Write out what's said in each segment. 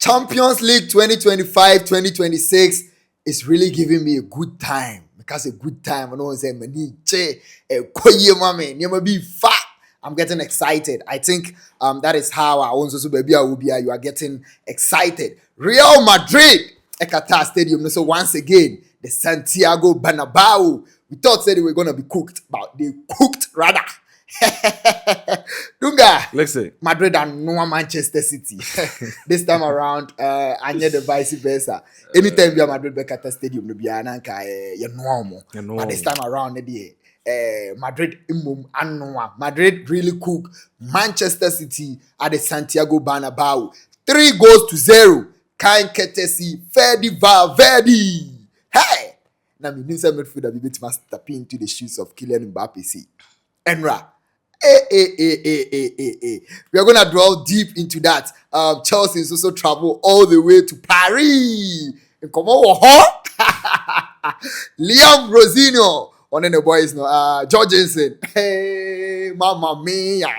Champions League 2025-2026 is really giving me a good time. Because a good time, I know say I'm getting excited. I think that is how I also baby you are getting excited. Real Madrid, Qatar Stadium. So once again, the Santiago Bernabéu. We thought they were gonna be cooked, but they cooked rather. Dunga, Listen, Madrid and no Manchester City. This time around, I need the vice versa. Anytime we are Madrid Qatar Stadium, no be ananka normal. But this time around, Madrid Madrid really cook Manchester City at the Santiago Bernabéu. 3-0. Kind courtesy Fede Valverde. Hey, now me need some midfielder be able to step into the shoes of Kylian Mbappe. See, Enra. We are gonna dwell deep into that. Chelsea is also travel all the way to Paris. And come on, Liam Rosinho. One of the boys, no, Jorgensen. Hey, mamma mia.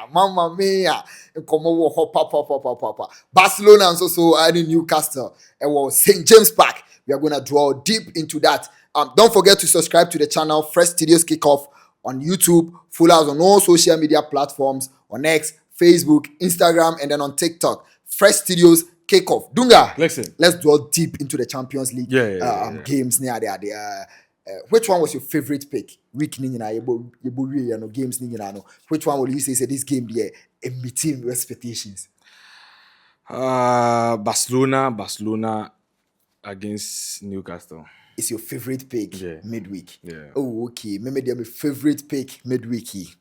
And come on, papa. Barcelona and also adding Newcastle. And was St. James Park. We are gonna dwell deep into that. Don't forget to subscribe to the channel Fresh Studios Kickoff on YouTube. Follow us on all social media platforms, on X, Facebook, Instagram, and then on TikTok. Fresh Studios Kickoff. Dunga, listen. Let's dwell deep into the Champions League games near there. Which one was your favorite pick? Week games. Which one would you say this game there meeting your expectations? Barcelona against Newcastle. It's your favorite pick midweek. Yeah. Oh, okay. Maybe my favorite pick midweek.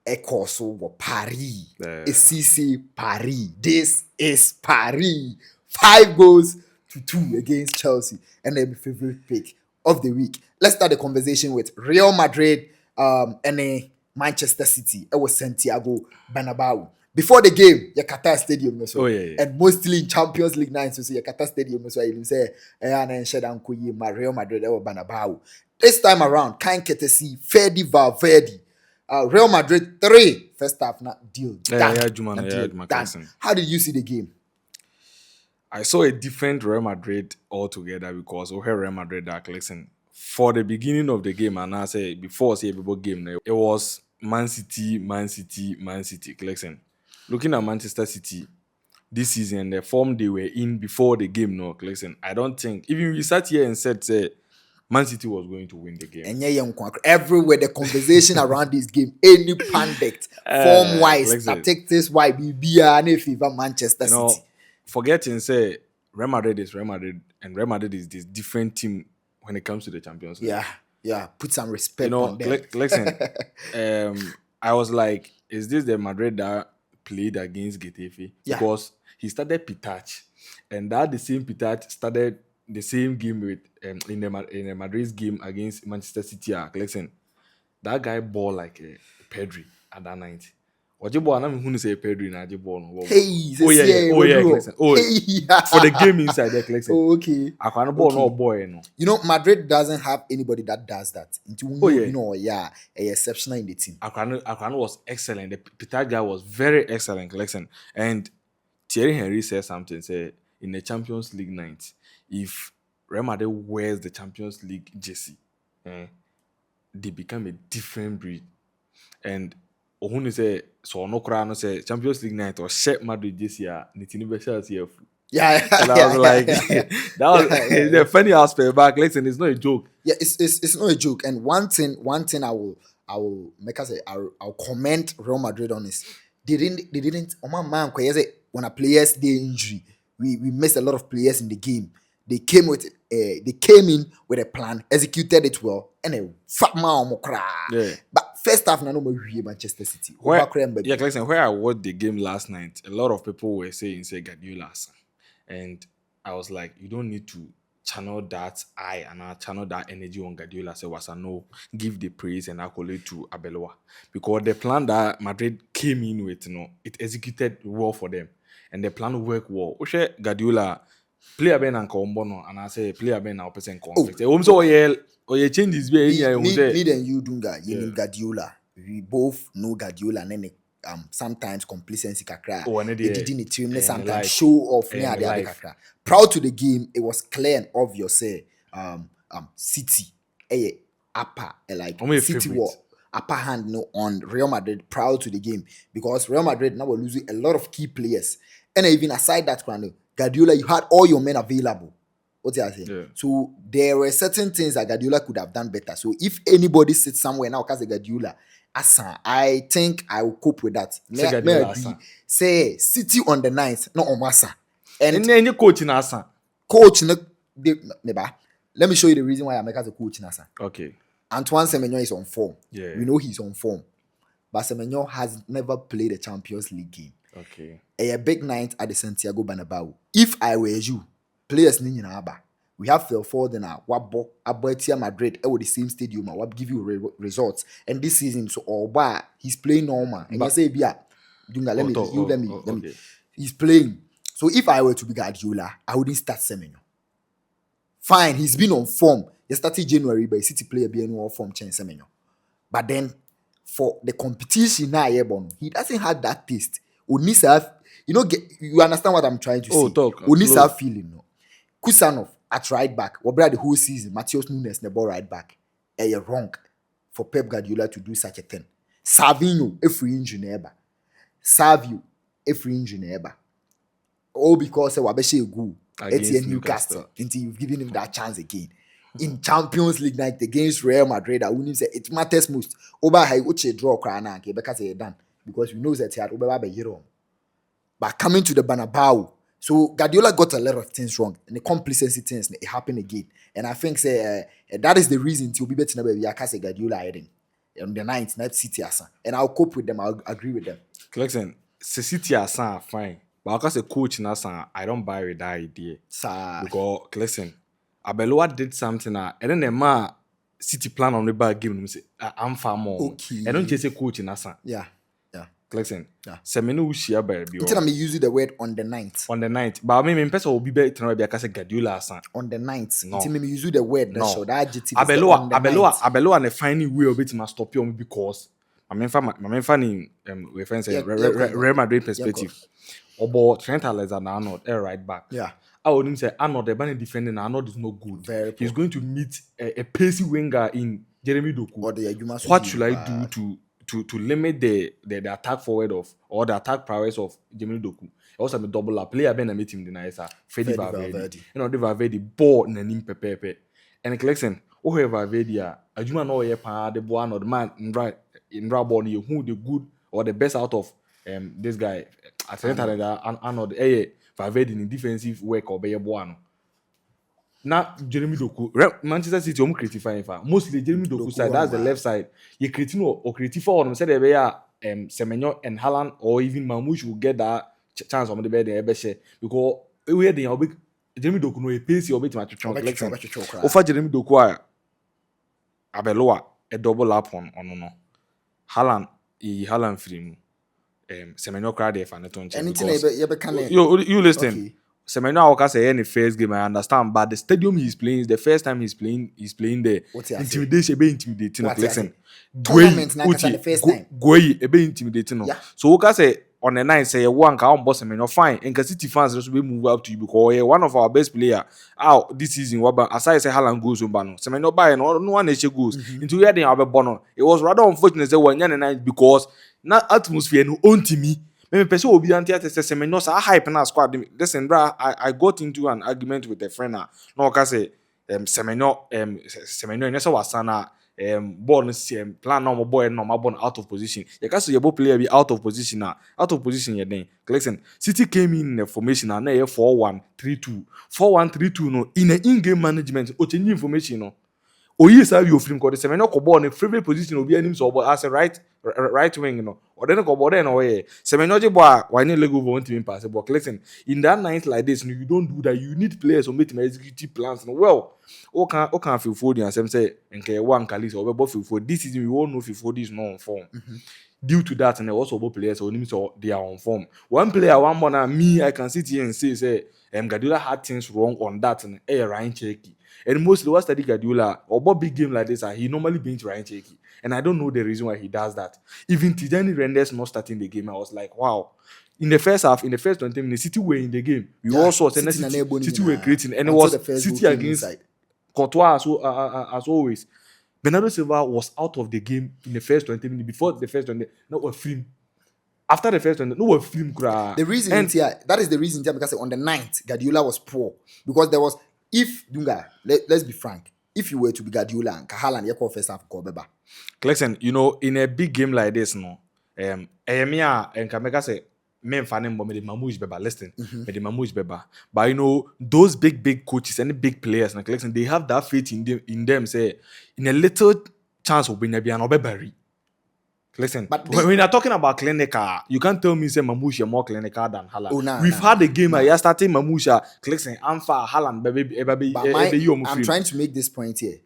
Ecoso Paris. CC Paris. This is Paris. 5-2 against Chelsea. And then my favorite pick of the week. Let's start the conversation with Real Madrid and Manchester City. It was Santiago Bernabéu. Before the game, Qatar Stadium, and mostly in Champions League nights, so Qatar Stadium, so you say, Real Madrid or Bernabéu. This time around, kind courtesy Fede Valverde. Real Madrid 3 first half not deal. Done. How did you see the game? I saw a different Real Madrid altogether because Real Madrid are listen. For the beginning of the game, and I say before say every game, it was Man City. Listen. Looking at Manchester City this season, the form they were in before the game, listen, I don't think, even we sat here and said, Man City was going to win the game. And everywhere, the conversation around this game, any pundit, form-wise, statistics, why BBR, favor Manchester City. Forgetting, say, Real Madrid is Real Madrid, and Real Madrid is this different team when it comes to the Champions League. Yeah, put some respect on them. Listen, I was like, is this the Madrid that played against Getafe? Because he started Pitach, and that the same Pitach started the same game with in the Madrid's game against Manchester City. Listen, that guy ball like a Pedri at that night. What you ball? I'm going to say Pedri na you ball. Listen. For the game inside there, listen. Okay. I can't ball no boy, no. You know, Madrid doesn't have anybody that does that. Exceptional in the team. Akwano was excellent. The Peter guy was very excellent. Listen, and Thierry Henry said something. Say in the Champions League night, if Real Madrid wears the Champions League jersey, they become a different breed. And Ohun say so no cry no say Champions League night or Shep Madrid this year, Yeah. And I was like, that was the funny aspect back. Listen, it's not a joke. Yeah, it's not a joke. And one thing I will make us say I'll comment Real Madrid on this. They didn't. Oh my man, when a players day injury, we missed a lot of players in the game. They came in with a plan, executed it well, and a fat man But first half, no Manchester City. Where I watched the game last night, a lot of people were saying Guardiola, and I was like, you don't need to channel that eye and channel that energy on Guardiola. So no, give the praise and accolade to Arbeloa, because the plan that Madrid came in with, it executed well for them, and the plan worked well. Guardiola. Player ben and Kombono, and I say player ben now person conflict. Change this way. Me and you Dunga, you know Guardiola. We both know Guardiola and sometimes complacency kakra. Oh, and It didn't it team and sometimes life. show off near And the other life. kakra. Proud to the game, it was clear and obvious. Say City, upper like I'm a City favorite. war upper hand no on Real Madrid proud to the game because Real Madrid now were losing a lot of key players. And even aside that, Guardiola, you had all your men available. What I say? Yeah. So there were certain things that Guardiola could have done better. So if anybody sits somewhere now, because Guardiola, Asa, I think I will cope with that. Say May Guardiola I agree? Asa. Say City on the 9th, not on Massa. And And then you coach in Asa. coach, let me show you the reason why I make as a coach, Nasa. Okay. Antoine Semenyo is on form. Yeah. We know he's on form. But Semenyo has never played a Champions League game. Okay. A big night at the Santiago Bernabéu. If I were you, players in Aba. We have Phil Foden now. Aboetia Madrid with the same stadium. What give you results? And this season, so he's playing normal. And you say, "Bia, Dunga, let me. Okay. He's playing." So if I were to be Guardiola, I wouldn't start Semenyo. Fine, he's been on form. He started January, but City player being on form change Semenyo. But then for the competition now, he doesn't have that taste. Unisa, you understand what I'm trying to say? Talk. Unisa feeling no. Kusanov at right back. What the whole season? Matheus Nunes the ball right back. You're wrong for Pep Guardiola to do such a thing. Savinho, a free engineer. Savio, a free engineer. All because Wabeshe go Against Newcastle until you've given him that chance again. In Champions League night against Real Madrid, I wouldn't say it matters most. Oba hay uche draw crana because they're done. Because we know that he had Oba by year on. But coming to the Bernabéu, so Guardiola got a lot of things wrong. And the complacency things it happened again. And I think that is the reason to be better than Yakase Guardiola heading on the 9th, not City Asa. And I'll cope with them, I'll agree with them. Listen, City Asa fine. But because a coach in Asa, I don't buy with that idea. Because listen, Abeloa did something and then the man City plan on the bad game say I'm far more. Okay. I don't just say coach in Asa. Yeah. Listen, Yeah. Semenu Ushia Barbie. Until I'm using the word on the 9th. On the 9th. But I mean, person will be better because Guardiola Asa. On the 9th. No. Until me use the word that show that adjective. Abeloa and a finding way of it must stop you because my main fan in reference Real Madrid perspective. Obo Trent Alexander-Arnold, right back. Yeah. I wouldn't say Arnold, the banner defending Arnold is not good. Very He's going to meet a pacey winger in Jeremy Doku. What should I do to limit the attack forward or the attack prowess of Jeremy Doku? Also, I'm a double up player. Ben, I meet him the nice Freddy Valverde. The Valverde ball Nanim Pepe. And collection, Valverde, a human no the boy or the man in Raboni, who the good or the best out of this guy at Trent Arnold. Valverde in defensive work or be a boy. Now Jeremy Doku, Manchester City criticizing mostly Jeremy Doku side. That's the left side. You critique or critique for them. Said they be Semenyo and Haaland or even Mamouche will get that chance on the bed there because we had the Jeremy Doku no a pace or bit much collection. Offer Jeremy Doku Abeloa a double up on no Haaland free. Semenyo crowd there for anything you listen. Okay. Semenyo I say any first game I understand, but the stadium he's playing is the first time he's playing there. Intimidation be intimidating. Listen, tournament na the first time. Go be intimidating. Yeah. So we say on the 9th say one can boss Semenyo fine. And City fans just be move up to you because one of our best player out this season. Aside say Haaland goes on bano. Semenyo buy no one goes into where they have a bono. It was rather unfortunate say when yan because na atmosphere no own to me. Maybe person will be anti Semenyo say hype na squad. Listen, bro, I got into an argument with a friend now. No, I say Semenyo nessa wasana born plan no boy no my born out of position. You can say your player be out of position now. Out of position you then. Listen, City came in the formation and now 4-1-3-2. 4-1-3-2 no in the in-game management or change information no. Oyi say you film called Semenyo ko ball in favorite position obi anim so as a right wing you know. Or then go ball no way. Semenyo je boy why need leg over one team pass but listen in that night like this you don't do that. You need players who make executive plans no. Well o can feel for the and say nke one Kalis or be feel for this season we all know feel for this no on form. Due to that and also players so they are on form. One player one more me I can sit here and say Guardiola had things wrong on that and Ryan Cherky. And mostly what study Guardiola or big game like this, he normally bench Ryan Cherky. And I don't know the reason why he does that. Even Tijani Renders not starting the game, I was like, wow. In the first half, in the first 20 minutes, City were in the game. We all saw City were creating, and it was City against Courtois as always. Bernardo Silva was out of the game in the first 20 minutes. Before the first 20, no a film. After the first 20, no a film. The reason that is the reason because on the 9th, Guardiola was poor. Because there was, if Dunga, let's be frank, if you were to be Guardiola and Haaland, you call first half Beba. Listen, in a big game like this, no, and Kameka say, men fanning me the Mamouche Beba, listen, me the Mamouche Beba. But those big coaches and big players, listen, they have that faith in them, say, in a little chance of being an Obeberry. Listen, but when you're talking about clinical, you can't tell me say Mamouche is more clinical than Haaland. We've had a game where you're starting Mamouche, listen, I'm for Haaland, baby. I'm trying to make this point here.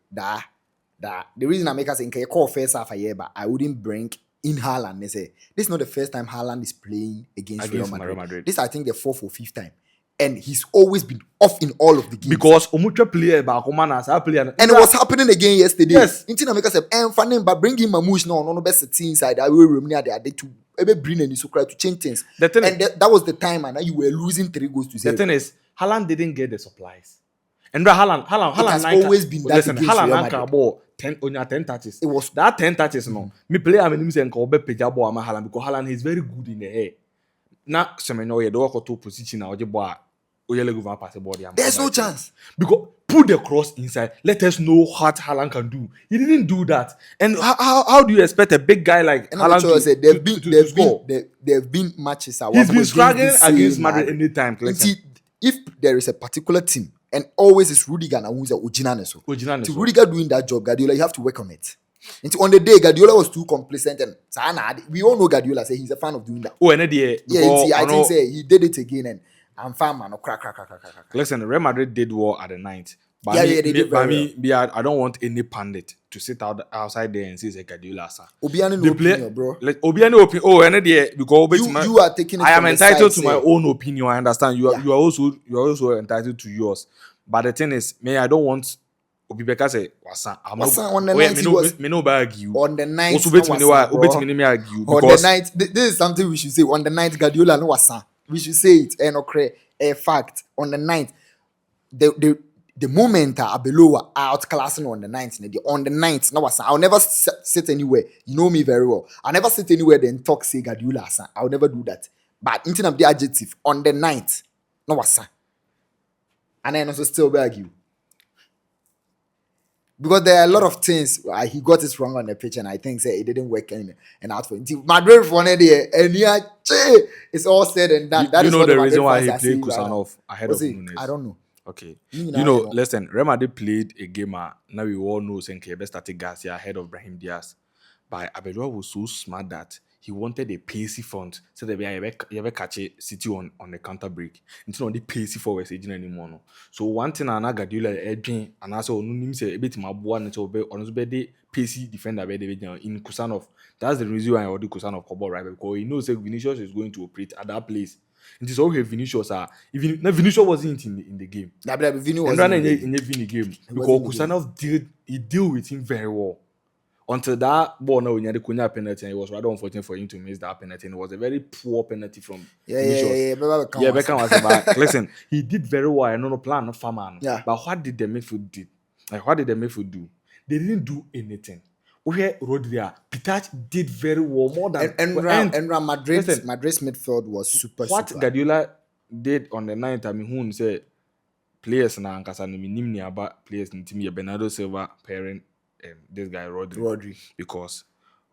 That the reason I make us say call first half a year, but I wouldn't bring in Haaland. They say this is not the first time Haaland is playing against Real Madrid. This I think the 4th or 5th time, and he's always been off in all of the games because Omucha player player, and it was happening again yesterday. Yes, until I make us say, funny, but bring him Mamouche no best team inside. I will remain there to bring any so to change things. That was the time, and you were losing 3 goals to 0. The thing is, Haaland didn't get the supplies. And Haaland has always been that. Listen, Haaland ball 10 touches. It was that 10 touches. No, me play. I mean, say Kobe Pejabo ama Haaland because Haaland is very good in the air. Now, Semeno ye do to position now. There's no chance because put the cross inside. Let us know what Haaland can do. He didn't do that. And how do you expect a big guy like Haaland to there have been matches. He's been struggling against Madrid anytime. If there is a particular team. And always it's Rudiger and who's Ojinane. To Rudiger doing that job, Guardiola, you have to work on it. And on the day, Guardiola was too complacent, and we all know Guardiola say he's a fan of doing that. Oh, and I think he did it again, and I'm fan man. Crack. Listen, Real Madrid did well at the 9th. But I don't want any pundit to sit outside there and say it's a Guardiola. Obiani opinion, bro. Obiani opinion. Oh, and because you are taking it. I am entitled to my own opinion. I understand. You are also entitled to yours. But the thing is, I don't want Obibeka say Wasa. On the 9th, me no argue. On the 9th, on the 9th, this is something we should say. On the 9th, Guardiola no Wasa. We should say it. A fact. On the 9th, the moment below are outclassing on the 9th. On the 9th, no Wasa. I'll never sit anywhere. You know me very well. I'll never sit anywhere then talk say Guardiola Wasa. I'll never do that. But instead of the adjective, on the 9th, no Wasa. And I also still argue. Because there are a lot of things he got it wrong on the pitch, and I think it didn't work and out for him. Madrid for one day, and it's all said and done. That is the reason why he played Kusanov ahead of Nunes. I don't know. Okay. Listen, Real Madrid played a game. Now we all know Senke started Garcia ahead of Brahim Diaz. But Abelua was so smart that he wanted a pacey front so that you ever catch a City on the counter break. It's not the pacey forward anymore. No. So one thing I Guardiola Edwin and also say a bit my boy and so on the pacey defender in Kusanov. That's the reason why I ordered Kusanov Kobo, right? Because he knows that Vinicius is going to operate at that place. It is okay. Vinicius even Vinicius wasn't in the game. Vinicius wasn't in the game because Kusanov deal with him very well. Until that ball now, when you had the Cunha penalty, and it was rather unfortunate for him to miss that penalty. And it was a very poor penalty from Vinicius. Beckham was about. Listen, he did very well. I know no plan, not farmer. Yeah. But what did the midfield do? What did the midfield do? They didn't do anything. Where Rodri, Pitach did very well more than Madrid's midfield was super. What Guardiola did on the 9th, I mean, who said players na Ankasani minimum about players in team Bernardo Silva pairing. This guy Rodri. Because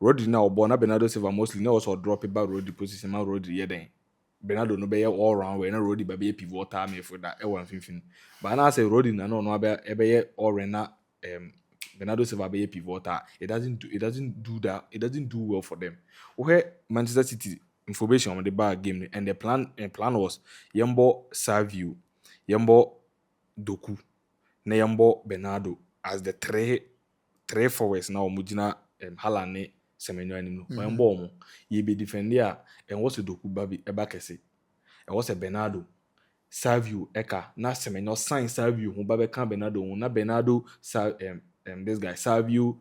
Rodri now Bernardo Silva mostly now also drop about Rodri position now Rodri then Bernardo no be all round when Rodri be pivot time for that E115 but now say Rodri no be all rena Bernardo Silva be pivot it doesn't do that, it doesn't do well for them. Where Manchester City information on the bar game and the plan was Yambo Savio, Yambo Doku, na Yambo Bernardo as the three forwards now Mujina Haaland Semenyo animu. Yambo ye be defender and what's the Doku babi ebakese and what's a Bernardo Savio Eka na Semenyo sign Savio who babe can Bernardo na Bernardo this guy Savio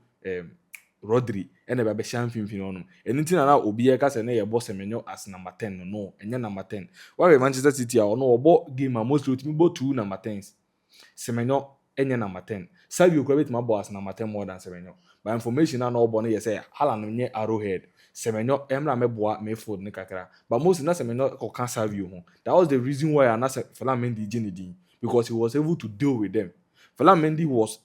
Rodri and the babe champion on anything na obi Eka say na your boss Semenyo as number 10 no enya number 10 why Manchester City or no obo game most to me both 2 number 10s Semenyo enya number 10 Savio could be my boss number 10 more than Semenyo by information na no obo no say Haaland nye Arrowhead Semenyo emra meboa Mayfield ne kakra but most na Semenyo ko can Savio ho that was the reason why Anasa Mendy Jinidi because he was able to deal with them Mendy was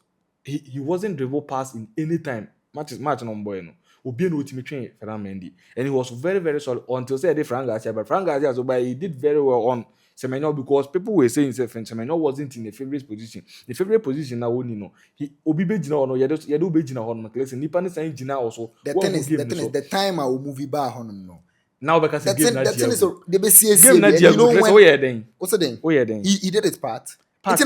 he wasn't dribble pass in any time match no boy no obi no ultimate train Mendy and he was very very solid until say Frank Garcia but Frank Garcia so but he did very well on Semenyo because people were saying Semenyo wasn't in a favorite position. The favorite position now only no. He obi be jina ono yedo be jina hono klese nipa ne san jina also. The thing is the time I will move it back hono no. Now because the game that thing is the be see game na dia go klese we then. What's the thing? We then. He did his part. It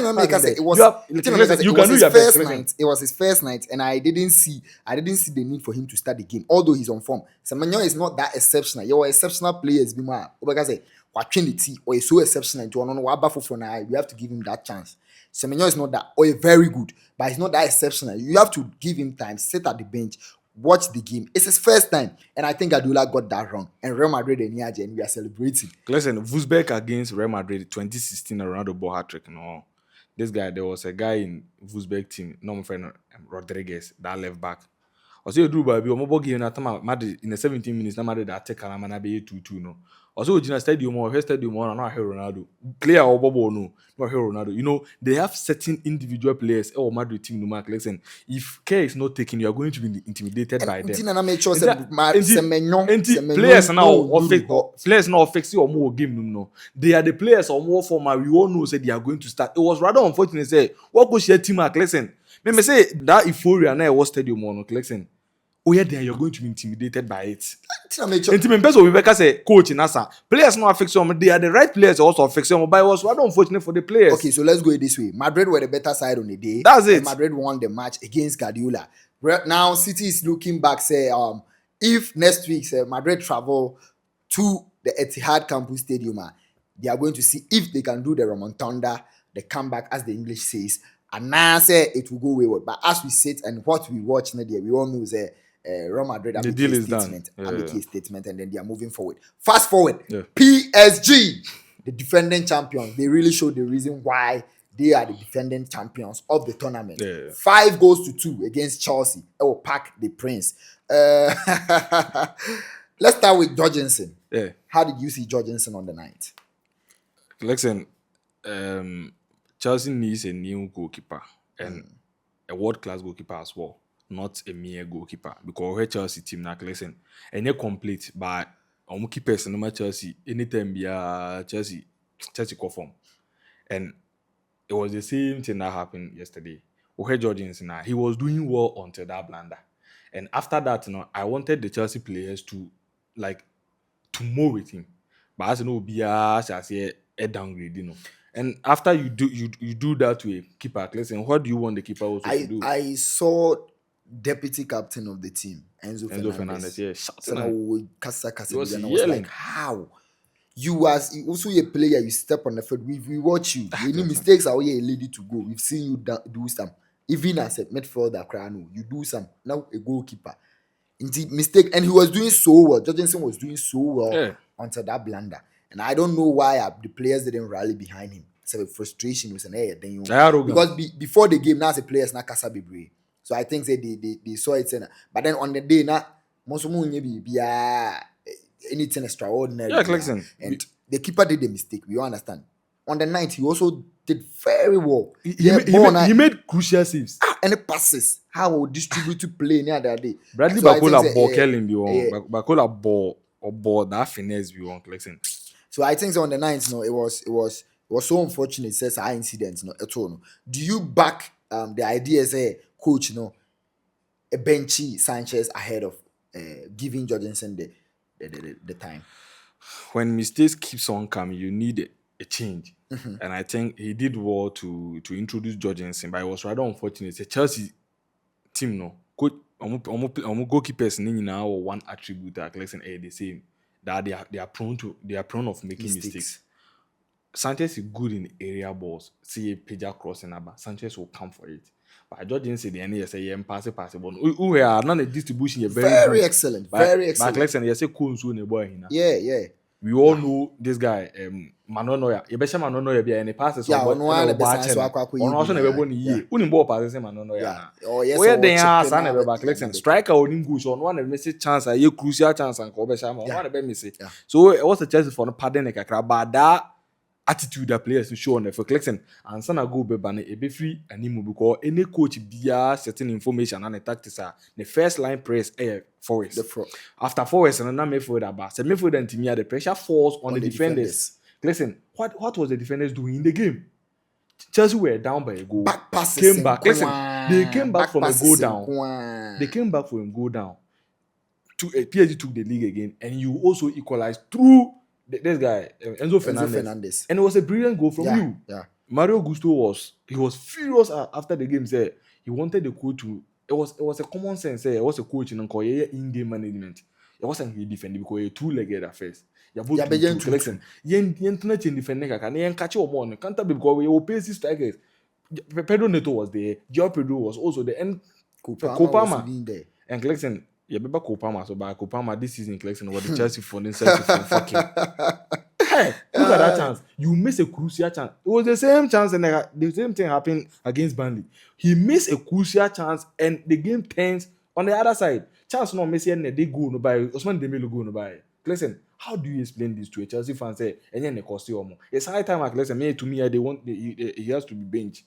was his first night and I didn't see the need for him to start the game although he's on form. Semenyo is not that exceptional. You are exceptional players be man. Because Quatrinity or is so exceptional to one for now. We have to give him that chance. Semenyo is not that or very good, but he's not that exceptional. You have to give him time, sit at the bench, watch the game. It's his first time, and I think Guardiola got that wrong. And Real Madrid and we are celebrating. Listen, Wolfsburg against Real Madrid 2016 Ronaldo ball hat-trick. No, this guy there was a guy in Wolfsburg team, no my friend Rodriguez, that left back. Also, you do baby, omo game na time Madrid in the 17 minutes. Na Madrid that take Calamana be 2-2 no. Also, in a stadium or no hear Ronaldo. Clear or Bobo no hear Ronaldo. You know they have certain individual players. Oh, Madrid team no mark. Listen, if care is not taken, you are going to be intimidated by them. Players now fix or more game no. They are the players or more former. We all know say they are going to start. It was rather unfortunate. Say what go share team mark. Listen, me say that euphoria na was stadium or no. Listen. Oh yeah, then you're going to be intimidated by it. Because coach in Asa players not affect them. They are the right players also affect them. But it was rather unfortunate for the players. Okay, so let's go this way. Madrid were the better side on the day. That's it. Madrid won the match against Guardiola. Now City is looking back. Say if next week Madrid travel to the Etihad Campus Stadium, they are going to see if they can do the remontada, the comeback, as the English says. And now say it will go wayward. But as we sit and what we watch now, we all know say. Real Madrid the deal is done. Statement and then they are moving forward. Fast forward, PSG, the defending champions, they really showed the reason why they are the defending champions of the tournament. 5-2 against Chelsea. It will pack the Prince. Let's start with Jorgensen. How did you see Jorgensen on the night? Listen, Chelsea needs a new goalkeeper and a world-class goalkeeper as well. Not a mere goalkeeper because her Chelsea team now listen and you complete but keepers no matter Chelsea anytime be Chelsea conform and it was the same thing that happened yesterday. Ohe Jorgensen he was doing well until that blunder and after that I wanted the Chelsea players to move with him but as you know be a downgrade and after you do that to a keeper listen what do you want the keeper also to do? I saw deputy captain of the team, Enzo Fernandez. He was like, how? You as also a player, you step on the field. We watch you. Any mistakes are where a lady to go. We've seen you do some. Even as a midfielder, you do some. Now a goalkeeper. Indeed, mistake. And he was doing so well. Jorgensen was doing so well until that blunder. And I don't know why the players didn't rally behind him. So frustration was an air. Because before the game, now the players not Casa Bibre. So I think they saw it, but then on the day now, most of them be anything extraordinary. And the keeper did the mistake. We understand. On the night, he also did very well. He made crucial saves. And the passes, how we distribute to play near that day. Bradley Bacola ball killing be on. Bacola ball that finesse be on. So I think on the night, it was so unfortunate. It says our incidents, at all. Do you back the idea say? Coach, a benchy Sanchez ahead of giving Jorgensen the time. When mistakes keeps on coming, you need a change, and I think he did well to introduce Jorgensen, but it was rather unfortunate. The Chelsea team, coach, goalkeepers now one attribute that the same that they are prone of making mistakes. Sanchez is good in area balls. See a pager crossing about Sanchez will come for it. But I just didn't say the any say yeah pass it. But we are not a distribution. Very Good. excellent. But, Very excellent. But listen, you say cool soon the boy here. Yeah. We all know this guy, Manonoya. You bet Manonoya be any passes. Yeah, on one of the signs. On also never born ye. Unimbo passes Manonoya. Yeah. Oh yes. Where they are, son never back. Listen, striker on him goes on one of the chance. A crucial chance and Kobe Shama. One of them miss it. So it was a chance for the pardon a crab, but that attitude that players to show on the for collection and son go be banner a be free and him because any coach be certain information and the tactics are the first line press forwards. After forwards and another midfield about so midfield and team the pressure falls on the defenders. Listen, what was the defenders doing in the game? Chelsea were down by a goal. Back passes came back. Listen, they came back from a goal down. They came back from a goal down. PSG took the league again, and you also equalized through this guy Enzo Fernandez. And it was a brilliant goal from you. Yeah. Mario Gusto was furious after the game. Said he wanted the coach to. It was a common sense. It was a coach in-game management. It wasn't he defending because he two-legged at first. You both collection. Yen defending kaka. Yen catch your money. Can't be because we PSG strikers. Pedro Neto was there. Joao Pedro was also there. And Kopama was there. And collection. Yeah, remember Kopama. So by Kopama this season collection was the Chelsea funding Chelsea from fucking. Hey, look at that chance. You miss a crucial chance. It was the same chance and the same thing happened against Burnley. He missed a crucial chance and the game turns on the other side. Chance not Messi and they go no by Osman Dembele go no by. Listen, how do you explain this to a Chelsea fan? Say, and then they cost you more. It's high time. Like listen, me to me, they want he has to be benched.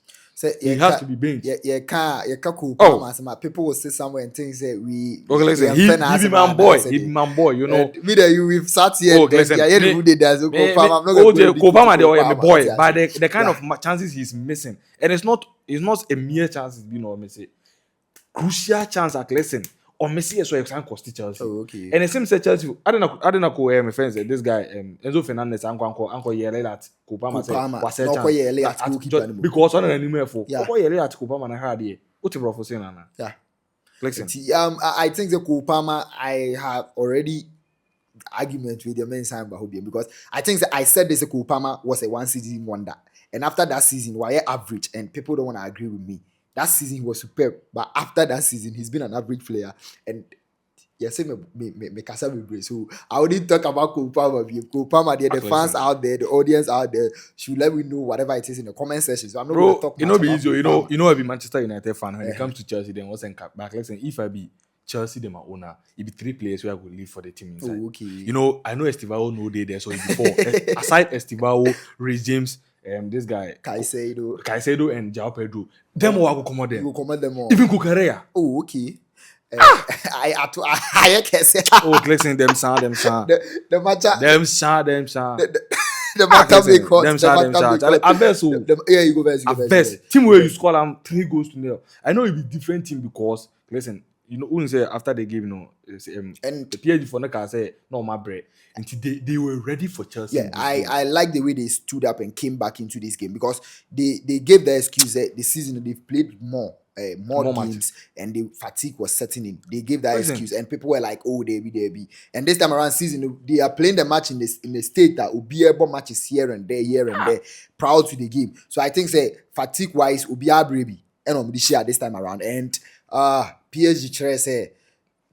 He has to be benched. Yeah, can't. People will say somewhere and things that we. Okay, listen. He be man boy. He be man boy. You know. Me that you we've sat here. Oh, listen. Yeah, who did that? Kopama, the boy, but the kind of chances he's missing, and it's not a mere chance. You know, me say crucial chance. Like listen. Or Messi is so excited cost Chelsea. Oh, okay. And it seems that Chelsea. I don't know. My friends, this guy, Enzo Fernandez, Uncle yell at Kopama was a because on an email for yell at Kopama and had here. What you for saying, Anna? Yeah. Listen. I think the Kopama. I have already argument with the main sign because I think that I said this Kopama was a one season wonder, and after that season, why average, and people don't want to agree with me. That season he was superb, but after that season, he's been an average player. And yes, me casa me. So I wouldn't talk about Kopama. Kopama, the fans out there, the audience out there should let me know whatever it is in the comment section. So I'm not going to talk. You know, be easy. You know, I be Manchester United fan. When it comes to Chelsea, then what's in back? Listen, if I be Chelsea, them are owner. It be 3 players where I will leave for the team inside. Oh, okay. You know, I know Estivao no day there, so before aside Estivao, Reece James. This guy Caicedo and Joao Pedro. Them all go command them. You go command them all. Even Kukurea. Oh, okay. I can say. Oh, listen, them sound. The matter. Them sound. The matter make hot. Them sound. Yeah, you go best. Team where you score them 3 goals to 0. I know it be different team because listen, you know, when say after they give and the PSG for the say no my bread. And they were ready for Chelsea. Yeah, I like the way they stood up and came back into this game because they gave the excuse that the season they've played more games matches. And the fatigue was setting in. They gave that excuse and people were like, oh, they be. And this time around season, they are playing the match in the state that will be able matches here and there, proud to the game. So I think say fatigue wise, will be a baby and this year this time around. And PSG say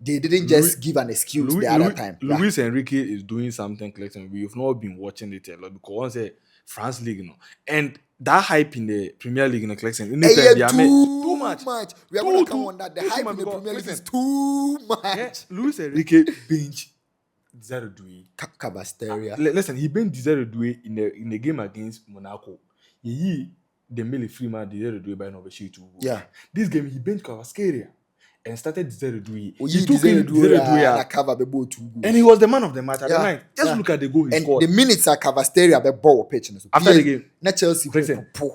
they didn't just give an excuse the other time. Luis Enrique is doing something collecting. We've not been watching it a lot because once France League, and that hype in the Premier League in the collection, too much. We are going to come on that. The hype in the Premier League is too much. Yeah, Luis Enrique bench Desire Doué. Cabasteria. Listen, he benched Desire Doué in the game against Monaco. He the Mele Freeman Desire Doué by Noveshi too. Yeah. This game he benched Cabasteria. And started Desire Doué. He took in Desire Doué and he was the man of the match at the night. Just look at the goal he scored. And the minutes at Cavasteria the ball pitching. So after the game, not Chelsea.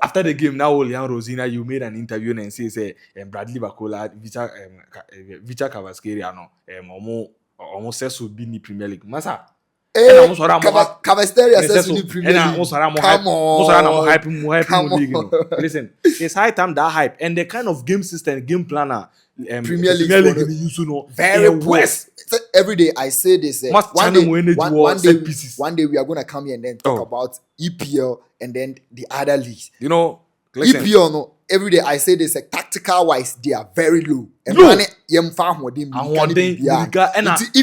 After the game, now Leon Rosina, you made an interview and say Bradley Bacola, Vicha Cavasteria, no, almost says would be in the Premier League. Masa, Eh, mo sora mo Cavasteria me say says so we need Premier mo League. sora mo Come hype mo sora na mo on. hype mo Come league on. Listen, it's high time that hype and the kind of game system, game planner Premier League Premier League for ni use no very poor. worse. So every day I say this. Must channel more energy war set pieces. One day we are gonna come here and then talk about EPL and then the other leagues. You know, listen, EPL no. Every day I say this. Tactical wise, they are very low. And Low. if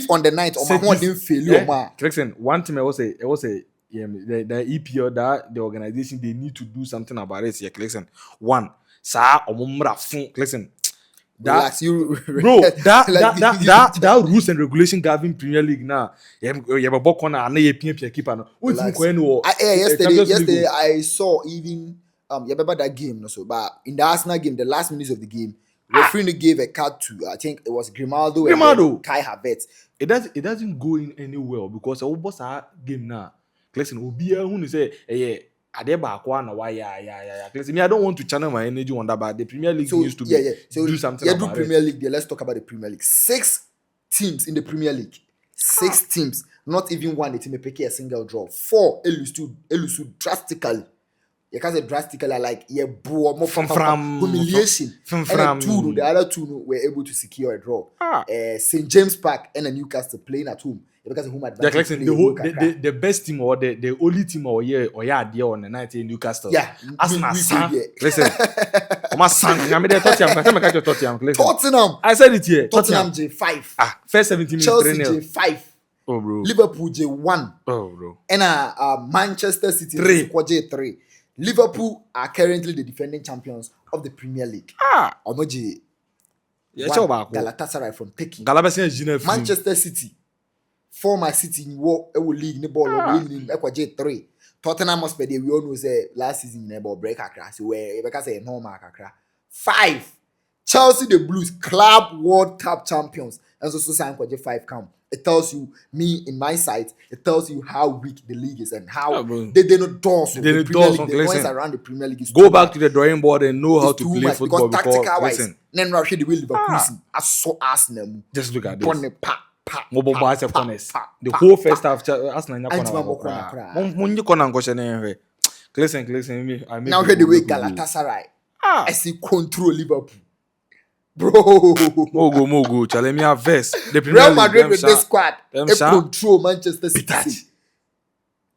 on the night or my didn't fail, listen, one thing I was say, the EPL that the organization they need to do something about it. Yeah, listen, one, listen. Relax, you Bro, that rules and regulation governing Premier League now. You have a book on a keeper. Yesterday I saw even you remember that game no so but in the Arsenal game, the last minutes of the game, referee gave a card to I think it was Grimaldo. And Kai Havertz. It doesn't go in anywhere because our boss game now. Listen, Obi who say yeah. Listen, me, I don't want to channel my energy on that, but the Premier League needs to do something about do Premier League there. Let's talk about the Premier League. 6 teams in the Premier League. 6 teams. Not even one the team may pick a single draw. 4 elusu drastically. You can't say drastically like more from humiliation. And the other two were able to secure a draw. St. James Park and a Newcastle playing at home. Because home advantage. The best team or the only team or there on the night in Newcastle. Yeah, Arsenal. Listen, Tottenham. I said it here. Tottenham J5. First 17 minutes. Chelsea J5. Oh bro. Liverpool J1. Oh bro. And Manchester City J3. Liverpool are currently the defending champions of the Premier League. Omoji. Galatasaray from Turkey. Manchester City. Former City in war league the ball in J3. Tottenham must be we all know say last season in ball break akra. So where because say normal akra. 5. Chelsea the Blues Club World Cup champions. And so sign for J5 count. It tells you, me in my sight, it tells you how weak the league is and how they not dance. The points around the Premier League is go back to the drawing board and know how to play football because tactical wise. Then Russia the way Liverpool I saw Arsenal. Just look at this. The whole first half Arsenal listen me. Now hear the way Galatasaray. I see control Liverpool. Bro, Mogo, challenge me a verse. Real Madrid with this squad, they control Manchester City.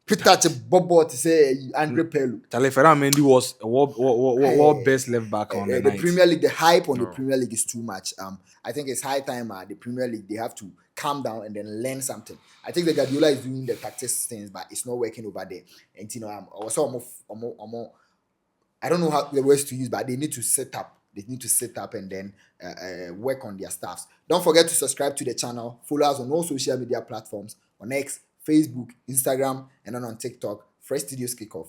Pitache Bobo to say Andre Pelou. Talefera Mendy was world best left back on the night. Premier League. The hype on the Premier League is too much. I think it's high time the Premier League they have to calm down and then learn something. I think the Guardiola is doing the tactics things, but it's not working over there. And you know, I don't know how the words to use, but they need to set up. They need to set up and then work on their staffs. Don't forget to subscribe to the channel. Follow us on all social media platforms on X, Facebook, Instagram, and then on TikTok. Fresh Studios Kickoff.